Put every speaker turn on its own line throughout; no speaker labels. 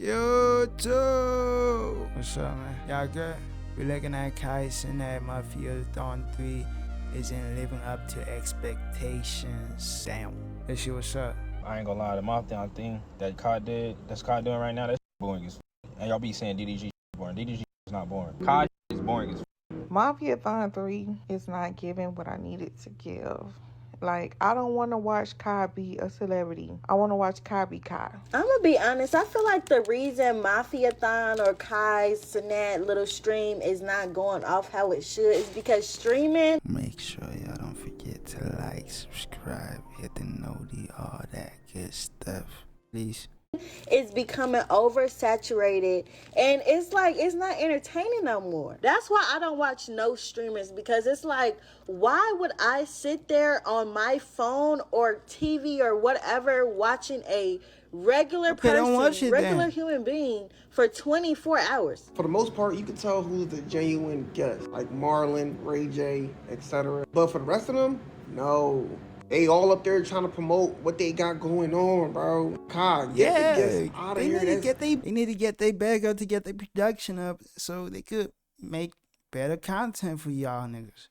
Yo, too. What's up, man? Y'all good? We're looking at Kais and that Mafiathon 3 isn't living up to expectations. Damn. That shit, what's up?
I ain't gonna lie, the Mafiathon thing that Kai doing right now, that's boring as and y'all be saying DDG is boring. DDG is not boring. Kai is boring as
Mafiathon 3 is not giving what I needed to give. Like, I don't want to watch Kai be a celebrity. I want to watch Kai be Kai.
I'm going to be honest. I feel like the reason Mafiathon or Kai's Sanat little stream is not going off how it should is because streaming.
Make sure y'all don't forget to like, subscribe, hit the noti, all that good stuff. Please.
It's becoming oversaturated and it's like it's not entertaining no more. That's why I don't watch no streamers, because it's like, why would I sit there on my phone or TV or whatever watching a regular person, regular human being for 24 hours?
For the most part, you can tell who's the genuine guest, like Marlon, Ray J, etc. But for the rest of them, no. They all up there trying to promote what they got going on, bro. God, get the guests out of here.
They need to get their bag up to get their production up so they could make better content for y'all niggas.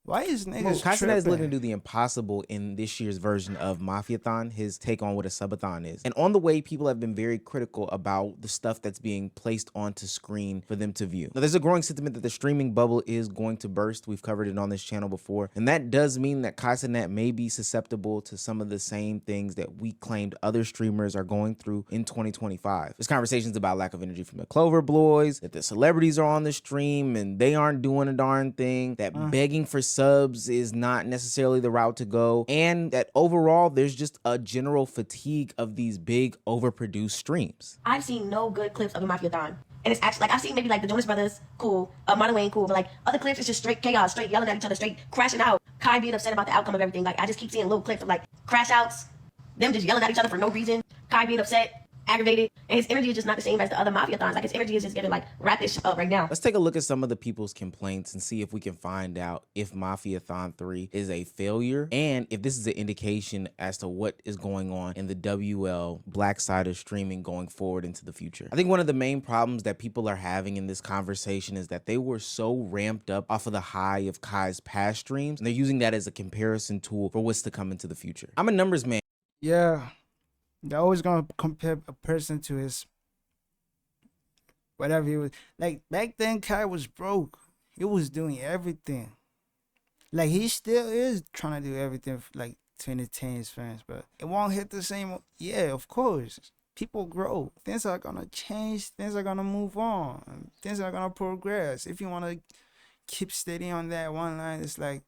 Why is niggas
Xxrchive is looking to do the impossible in this year's version of Mafiathon, his take on what a subathon is. And on the way, people have been very critical about the stuff that's being placed onto screen for them to view. Now, there's a growing sentiment that the streaming bubble is going to burst. We've covered it on this channel before. And that does mean that Xxrchive may be susceptible to some of the same things that we claimed other streamers are going through in 2025. There's conversations about lack of energy from the Clover Boys, that the celebrities are on the stream and they aren't doing a darn thing, that begging for subs is not necessarily the route to go, and that overall there's just a general fatigue of these big overproduced streams.
I've seen no good clips of a Mafiathon. And it's actually, like, I've seen maybe like the Jonas Brothers, cool, Marlon Wayne, cool, but like other clips, it's just straight chaos, straight yelling at each other, straight crashing out, Kai being upset about the outcome of everything. Like, I just keep seeing little clips of like crash outs, them just yelling at each other for no reason, Kai being upset, aggravated, and his energy is just not the same as the other Mafiathons. Like, his energy is just getting like, wrap this shit up right now.
Let's take a look at some of the people's complaints and see if we can find out if Mafiathon 3 is a failure and if this is an indication as to what is going on in the WL black side of streaming going forward into the future. I think one of the main problems that people are having in this conversation is that they were so ramped up off of the high of Kai's past streams, and they're using that as a comparison tool for what's to come into the future. I'm a numbers man.
Yeah. They're always gonna compare a person to his whatever he was. Like, back then, Kai was broke. He was doing everything. Like, he still is trying to do everything like to entertain his fans, but it won't hit the same. Yeah, of course. People grow. Things are gonna change. Things are gonna move on. Things are gonna progress. If you wanna keep steady on that one line, it's like,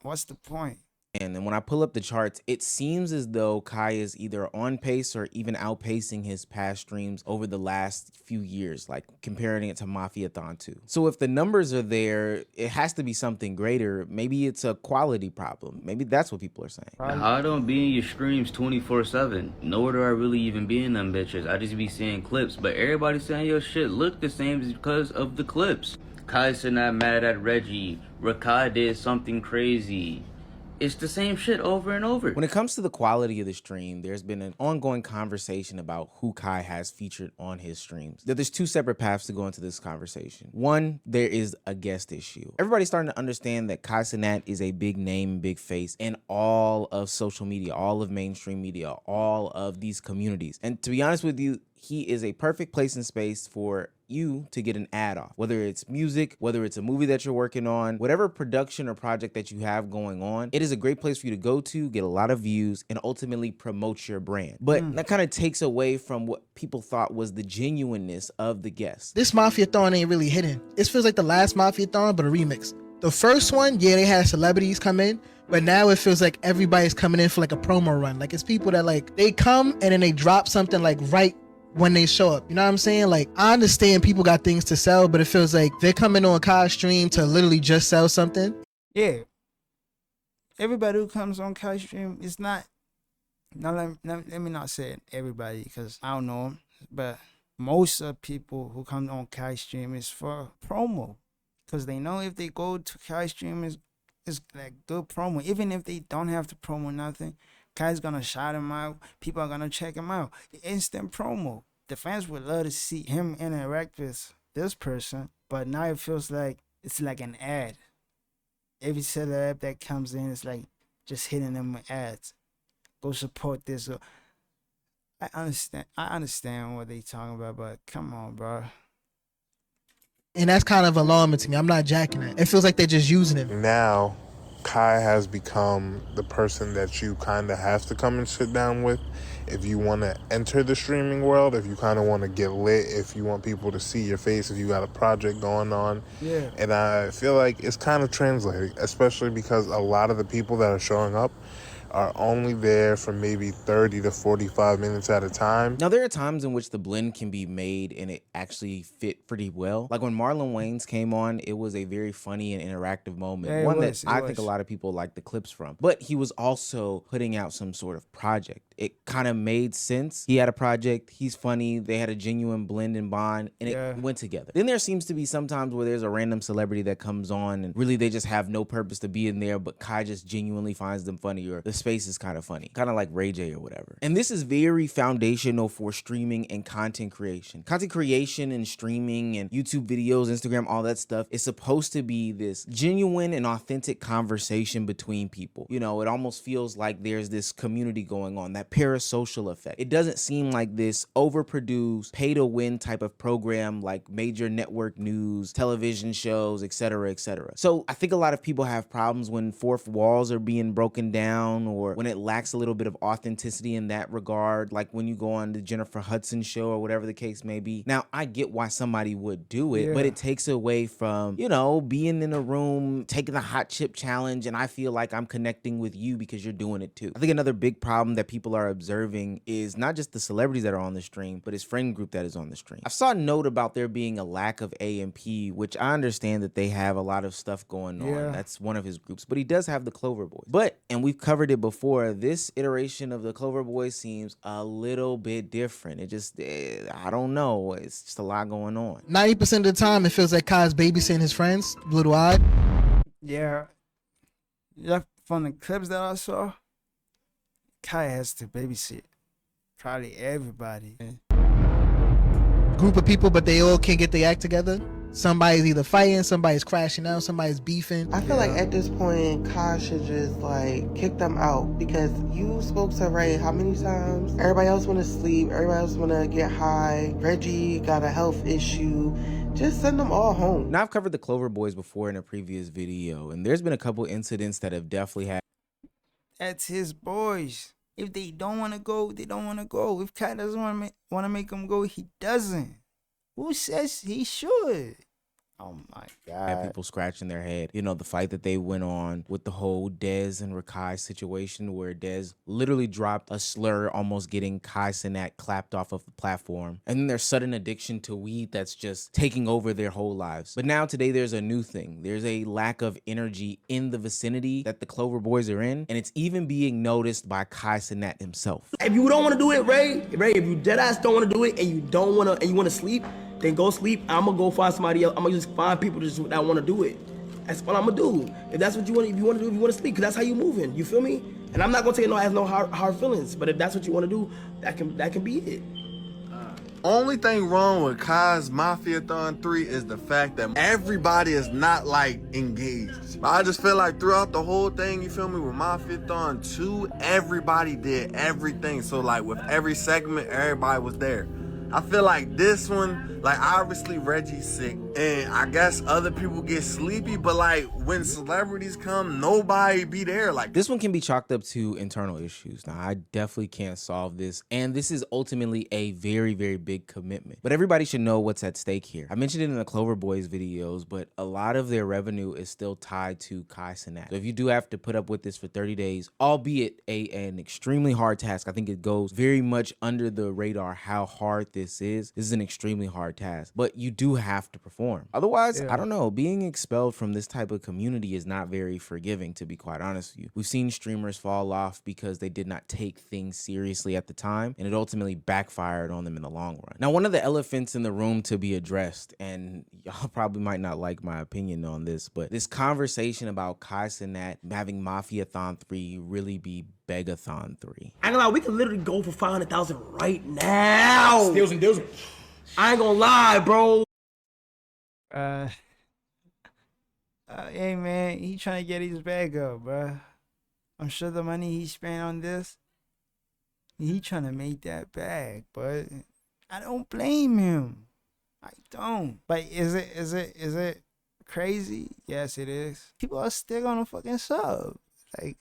what's the point?
And then when I pull up the charts, it seems as though Kai is either on pace or even outpacing his past streams over the last few years, like comparing it to Mafiathon 2. So if the numbers are there, it has to be something greater. Maybe it's a quality problem. Maybe that's what people are saying.
I don't be in your streams 24/7. Nor do I really even be in them bitches. I just be seeing clips. But everybody saying your shit look the same because of the clips. Kai said not mad at Reggie. Rakai did something crazy. It's the same shit over and over.
When it comes to the quality of the stream, there's been an ongoing conversation about who Kai has featured on his streams. There's two separate paths to go into this conversation. One, there is a guest issue. Everybody's starting to understand that Kai Cenat is a big name, big face in all of social media, all of mainstream media, all of these communities. And to be honest with you, he is a perfect place and space for you to get an ad off, whether it's music, whether it's a movie that you're working on, whatever production or project that you have going on. It is a great place for you to go to, get a lot of views, and ultimately promote your brand. But that kind of takes away from what people thought was the genuineness of the guest.
This Mafiathon ain't really hidden. It feels like the last Mafiathon, but a remix. The first one, yeah, they had celebrities come in, but now it feels like everybody's coming in for like a promo run. Like, it's people that like, they come and then they drop something like right when they show up. You know what I'm saying? Like, I understand people got things to sell, but it feels like they're coming on Kai's stream to literally just sell something.
Yeah. Everybody who comes on Kai's stream is not, let me not say it, everybody, because I don't know them, but most of people who come on Kai's stream is for promo, because they know if they go to Kai's stream, it's like good promo. Even if they don't have to promo nothing, Kai's gonna shout him out. People are gonna check him out. Instant promo. The fans would love to see him interact with this person, but now it feels like it's like an ad. Every celeb that comes in is like just hitting them with ads. Go support this. I understand what they talking about, but come on, bro.
And that's kind of alarming to me. I'm not jacking it. It feels like they're just using him.
Now, Kai has become the person that you kind of have to come and sit down with if you want to enter the streaming world, if you kind of want to get lit, if you want people to see your face, if you got a project going on.
Yeah.
And I feel like it's kind of translating, especially because a lot of the people that are showing up are only there for maybe 30 to 45 minutes at a time.
Now, there are times in which the blend can be made and it actually fit pretty well. Like when Marlon Wayans came on, it was a very funny and interactive moment.
Yeah,
One that I think a lot of people like the clips from. But he was also putting out some sort of project. It kind of made sense. He had a project, he's funny, they had a genuine blend and bond, and it went together. Then there seems to be sometimes where there's a random celebrity that comes on and really they just have no purpose to be in there, but Kai just genuinely finds them funny, or the space is kind of funny, kind of like Ray J or whatever. And this is very foundational for streaming and content creation. Content creation and streaming and YouTube videos, Instagram, all that stuff is supposed to be this genuine and authentic conversation between people. You know, it almost feels like there's this community going on, that parasocial effect. It doesn't seem like this overproduced, pay to win type of program like major network news, television shows, etc., etc. So I think a lot of people have problems when fourth walls are being broken down, or when it lacks a little bit of authenticity in that regard, like when you go on the Jennifer Hudson show or whatever the case may be. Now, I get why somebody would do it, but it takes away from, you know, being in a room, taking the hot chip challenge, and I feel like I'm connecting with you because you're doing it too. I think another big problem that people are observing is not just the celebrities that are on the stream, but his friend group that is on the stream. I saw a note about there being a lack of A&P, which I understand that they have a lot of stuff going on. That's one of his groups, but he does have the Clover Boys. But, and we've covered it before, this iteration of the Clover Boys seems a little bit different. It just, I don't know. It's just a lot going on.
90% of the time, it feels like Kai's babysitting his friends. A little odd.
Yeah. From the clips that I saw, Kai has to babysit probably everybody.
Group of people, but they all can't get their act together. Somebody's either fighting, somebody's crashing out, somebody's beefing.
I feel like at this point, Kai should just like kick them out, because you spoke to Ray how many times? Everybody else want to sleep. Everybody else want to get high. Reggie got a health issue. Just send them all home.
Now, I've covered the Clover Boys before in a previous video, and there's been a couple incidents that have definitely had.
That's his boys. If they don't want to go, they don't want to go. If Kai doesn't want to make them go, he doesn't. Who says he should? Oh my God.
People scratching their head. You know, the fight that they went on with the whole Dez and Rakai situation, where Dez literally dropped a slur, almost getting Kai Cenat clapped off of the platform. And then their sudden addiction to weed that's just taking over their whole lives. But now today there's a new thing. There's a lack of energy in the vicinity that the Clover Boys are in. And it's even being noticed by Kai Cenat himself.
If you don't want to do it, Ray, if you deadass don't want to do it and you don't want to, and you want to sleep, then go sleep. I'm gonna go find somebody else. I'm gonna just find people that want to do it. That's what I'm gonna do. If that's what you want, if you want to do, if you want to sleep, because that's how you moving. You feel me? And I'm not gonna tell you no, I have no hard feelings. But if that's what you want to do, that can be it.
Only thing wrong with Kai's Mafiathon 3 is the fact that everybody is not like engaged. I just feel like throughout the whole thing, you feel me, with Mafiathon 2, everybody did everything. So like with every segment, everybody was there. I feel like this one, like obviously Reggie's sick, and I guess other people get sleepy, but like when celebrities come, nobody be there. Like
this one can be chalked up to internal issues. Now, I definitely can't solve this, and this is ultimately a very, very big commitment. But everybody should know what's at stake here. I mentioned it in the Clover Boys videos, but a lot of their revenue is still tied to Kai Cenat. So if you do have to put up with this for 30 days, albeit an extremely hard task, I think it goes very much under the radar how hard this is. This is an extremely hard task, but you do have to perform. Otherwise, I don't know, being expelled from this type of community is not very forgiving, to be quite honest with you. We've seen streamers fall off because they did not take things seriously at the time, and it ultimately backfired on them in the long run. Now, one of the elephants in the room to be addressed, and y'all probably might not like my opinion on this, but this conversation about Kai Cenat having Mafiathon 3 really be Begathon 3.
I ain't gonna lie, we can literally go for 500,000 right now.
Steals and deals.
I ain't gonna lie, bro.
Hey man, he trying to get his bag up, bruh. I'm sure the money he spent on this, he trying to make that bag, but I don't blame him. I don't. But is it crazy? Yes, it is. People are still gonna fucking sub. Like,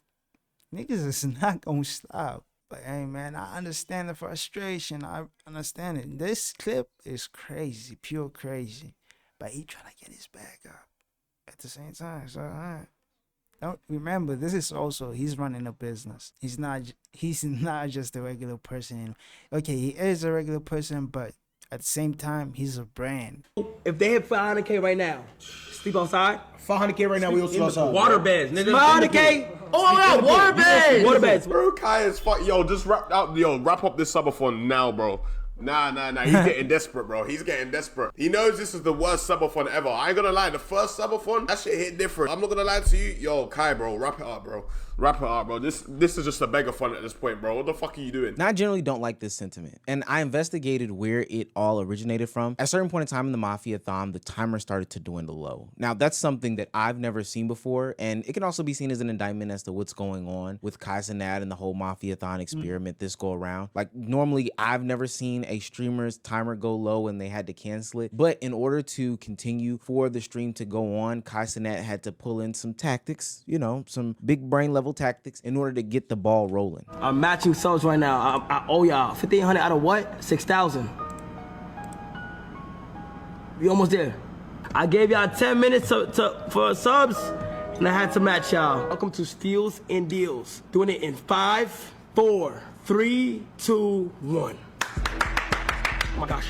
niggas is not gonna stop. But hey man, I understand the frustration. I understand it. This clip is crazy, pure crazy. But he trying to get his bag up at the same time. So don't remember, this is also, he's running a business. He's not just a regular person. Okay, he is a regular person, but at the same time, he's a brand.
If they hit 500K right now, sleep outside.
500K right now, we will sleep outside.
Water beds, nigga. 500K. Oh my God, water beds. Water beds.
Bro, Kai is fuck. Yo, just wrap up this subathon now, bro. Nah. He's getting desperate, bro. He's getting desperate. He knows this is the worst subathon ever. I ain't gonna lie. The first subathon, that shit hit different. I'm not gonna lie to you. Yo, Kai, bro, wrap it up, bro. This is just a begathon at this point, bro. What the fuck are you doing?
Now, I generally don't like this sentiment, and I investigated where it all originated from. At a certain point in time in the Mafiathon, the timer started to dwindle low. Now, that's something that I've never seen before, and it can also be seen as an indictment as to what's going on with Kai Cenat and the whole Mafiathon experiment this go around. Like, normally, I've never seen a streamer's timer go low and they had to cancel it, but in order to continue for the stream to go on, Kai Cenat had to pull in some tactics, you know, some big brain level tactics in order to get the ball rolling.
I'm matching subs right now. I owe y'all 1,500 out of what? 6,000. We almost there. I gave y'all 10 minutes for subs, and I had to match y'all. Welcome to Steals and Deals. Doing it in 5, 4, 3, 2, 1. Oh my gosh.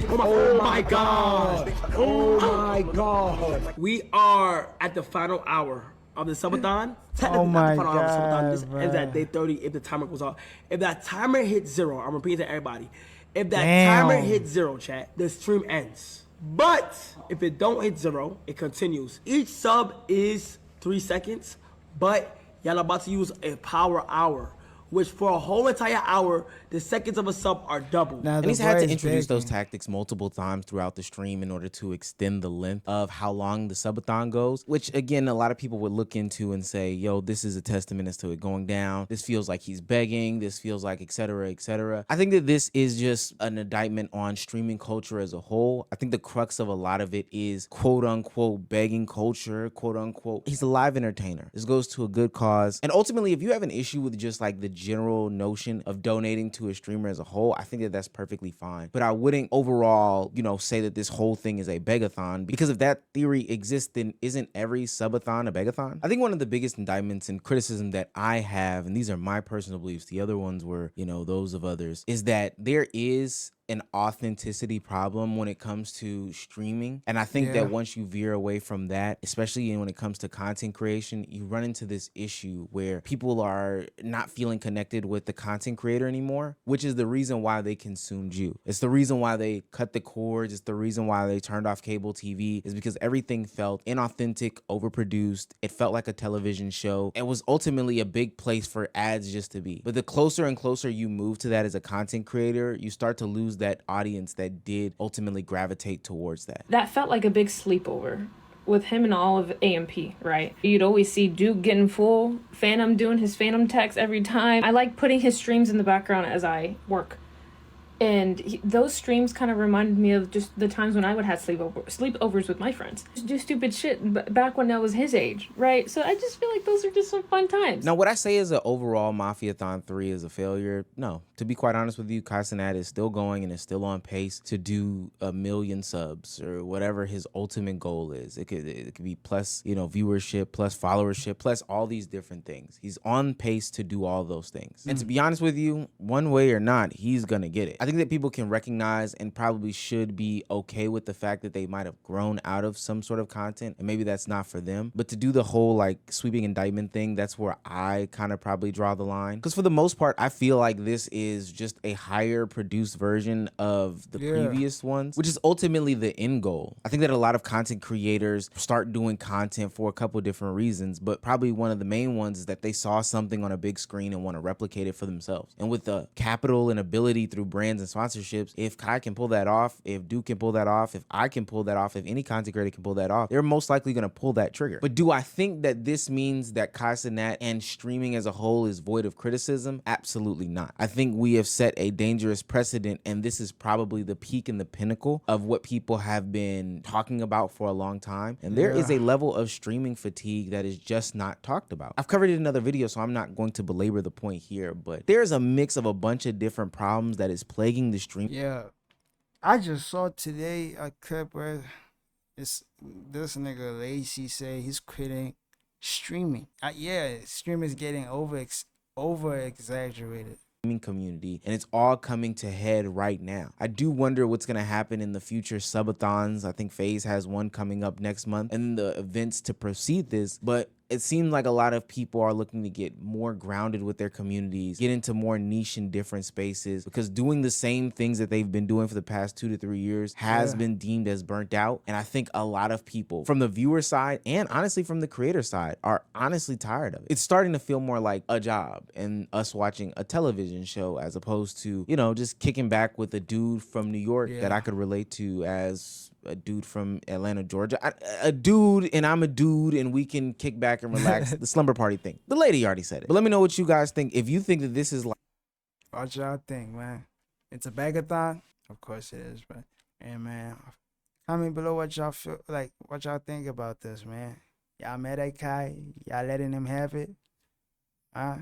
Oh my God. Oh my God. We are at the final hour of the subathon.
Oh my
not the final hour of the subathon. This
God,
ends at day 30 if the timer goes off. If that timer hits 0, I'm repeating to everybody. If that timer hits 0, chat, the stream ends. But if it don't hit 0, it continues. Each sub is 3 seconds, but y'all about to use a power hour, which for a whole entire hour, the seconds of a sub are doubled.
And he's had to introduce those tactics multiple times throughout the stream in order to extend the length of how long the subathon goes, which again, a lot of people would look into and say, yo, this is a testament as to it going down. This feels like he's begging. This feels like et cetera, et cetera. I think that this is just an indictment on streaming culture as a whole. I think the crux of a lot of it is quote unquote begging culture, quote unquote. He's a live entertainer. This goes to a good cause. And ultimately, if you have an issue with just like the general notion of donating to a streamer as a whole, I think that that's perfectly fine. But I wouldn't overall, you know, say that this whole thing is a begathon, because if that theory exists, then isn't every subathon a begathon? I think one of the biggest indictments and criticism that I have, and these are my personal beliefs, the other ones were, you know, those of others, is that there is an authenticity problem when it comes to streaming. And I think that once you veer away from that, especially when it comes to content creation, you run into this issue where people are not feeling connected with the content creator anymore, which is the reason why they consumed you. It's the reason why they cut the cords. It's the reason why they turned off cable TV, is because everything felt inauthentic, overproduced. It felt like a television show. It was ultimately a big place for ads just to be. But the closer and closer you move to that as a content creator, you start to lose that audience that did ultimately gravitate towards that.
That felt like a big sleepover with him and all of AMP, right? You'd always see Duke getting full, Phantom doing his Phantom text every time. I like putting his streams in the background as I work. And those streams kind of reminded me of just the times when I would have sleepovers with my friends. Just do stupid shit back when I was his age, right? So I just feel like those are just some fun times.
Now, would I say as an overall Mafiathon 3 is a failure? No. To be quite honest with you, Kai Cenat is still going and is still on pace to do 1 million subs or whatever his ultimate goal is. It could be plus, you know, viewership, plus followership, plus all these different things. He's on pace to do all those things. And to be honest with you, one way or not, he's gonna get it. I think that people can recognize and probably should be okay with the fact that they might have grown out of some sort of content and maybe that's not for them. But to do the whole like sweeping indictment thing, that's where I kind of probably draw the line. Because for the most part, I feel like this is is just a higher produced version of the
Yeah.
previous ones, which is ultimately the end goal. I think that a lot of content creators start doing content for a couple different reasons, but probably one of the main ones is that they saw something on a big screen and want to replicate it for themselves. And with the capital and ability through brands and sponsorships, if Kai can pull that off, if Duke can pull that off, if I can pull that off, if any content creator can pull that off, they're most likely going to pull that trigger. But do I think that this means that Kai Cenat and streaming as a whole is void of criticism? Absolutely not. I think we have set a dangerous precedent, and this is probably the peak and the pinnacle of what people have been talking about for a long time. And there is a level of streaming fatigue that is just not talked about. I've covered it in other videos, so I'm not going to belabor the point here, but there's a mix of a bunch of different problems that is plaguing the stream.
Yeah. I just saw today a clip where this nigga Lacy say he's quitting streaming. Yeah, streaming is getting over exaggerated.
Community, and it's all coming to head right now. I do wonder what's going to happen in the future subathons. I think FaZe has one coming up next month and the events to precede this, but it seems like a lot of people are looking to get more grounded with their communities, get into more niche and different spaces, because doing the same things that they've been doing for the past 2 to 3 years has been deemed as burnt out. And I think a lot of people from the viewer side and honestly from the creator side are honestly tired of it. It's starting to feel more like a job and us watching a television show as opposed to, you know, just kicking back with a dude from New York that I could relate to as a dude from Atlanta, Georgia. A dude, and I'm a dude, and we can kick back and relax. The slumber party thing. The lady already said it. But let me know what you guys think. If you think that this is like...
What y'all think, man? It's a bagathon? Of course it is, but... And, man, comment below what y'all feel, like, what y'all think about this, man. Y'all mad at Kai? Y'all letting him have it? Huh?